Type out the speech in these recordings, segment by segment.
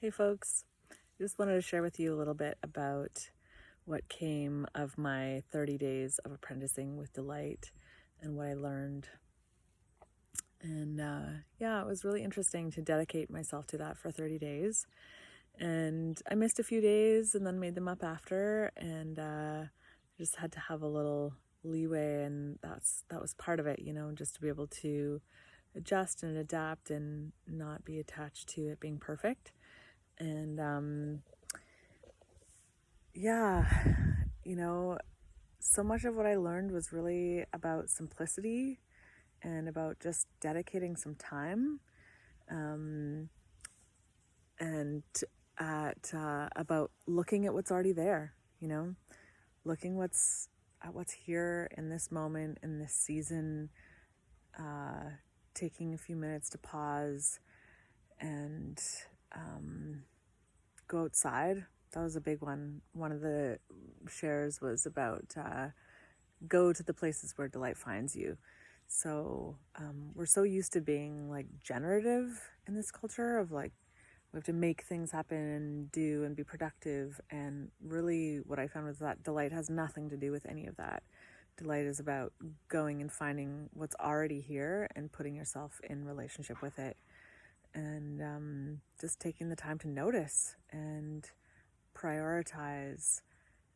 Hey folks, just wanted to share with you a little bit about what came of my 30 days of apprenticing with Delight and what I learned. And it was really interesting to dedicate myself to that for 30 days. And I missed a few days and then made them up after, and just had to have a little leeway, and that was part of it, just to be able to adjust and adapt and not be attached to it being perfect. And so much of what I learned was really about simplicity and about just dedicating some time, and about looking at what's already there, looking at what's here in this moment, in this season, taking a few minutes to pause and go outside. That was a big one. One of the shares was about go to the places where delight finds you. So we're so used to being like generative in this culture of like we have to make things happen and do and be productive. And really what I found was that delight has nothing to do with any of that. Delight is about going and finding what's already here and putting yourself in relationship with it. And just taking the time to notice and prioritize.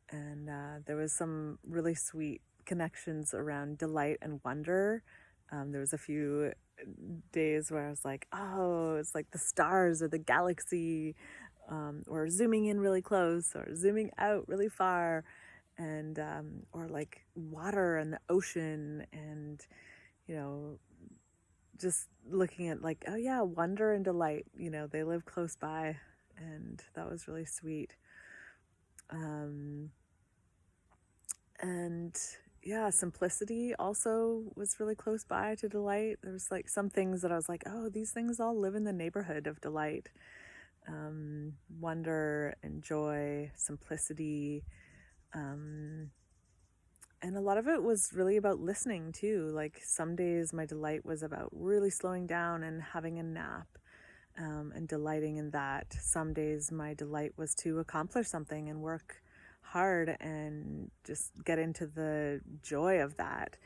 And there was some really sweet connections around delight and wonder. There was a few days where I was like, oh, it's like the stars or the galaxy, or zooming in really close or zooming out really far, and or like water and the ocean, and just looking at like, oh yeah, wonder and delight, they live close by, and that was really sweet. And simplicity also was really close by to delight. There was like some things that I was like, oh, these things all live in the neighborhood of delight. Wonder and joy, simplicity. And a lot of it was really about listening too. Like some days my delight was about really slowing down and having a nap, and delighting in that. Some days my delight was to accomplish something and work hard and just get into the joy of that.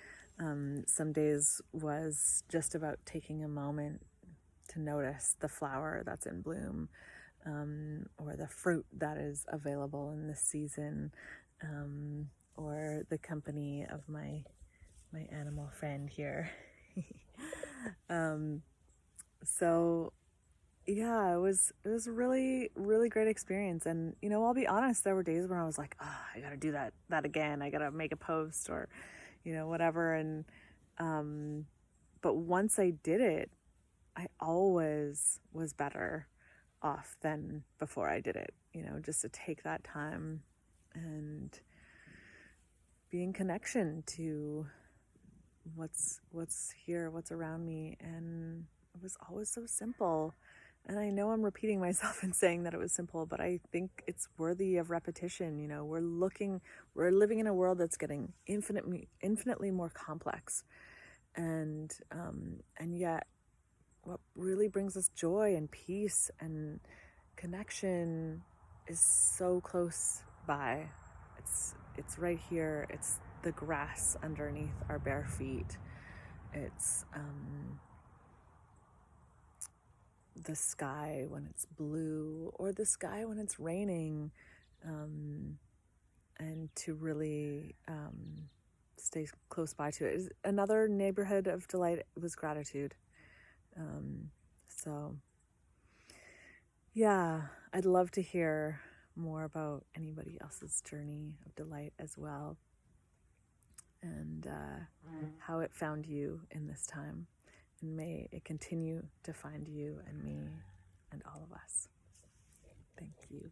Some days was just about taking a moment to notice the flower that's in bloom, or the fruit that is available in this season, or the company of my animal friend here. So yeah, it was a really, really great experience. And, I'll be honest, there were days when I was like, oh, I got to do that again. I got to make a post or, whatever. And, but once I did it, I always was better off than before I did it, just to take that time and be in connection to what's here, what's around me. And it was always so simple. And I know I'm repeating myself in saying that it was simple, but I think it's worthy of repetition. We're living in a world that's getting infinitely more complex. And yet what really brings us joy and peace and connection is so close by. It's right here. It's the grass underneath our bare feet. It's the sky when it's blue, or the sky when it's raining, and to really stay close by to it. Another neighborhood of delight was gratitude. So yeah, I'd love to hear more about anybody else's journey of delight as well, and how it found you in this time. And may it continue to find you and me and all of us. Thank you.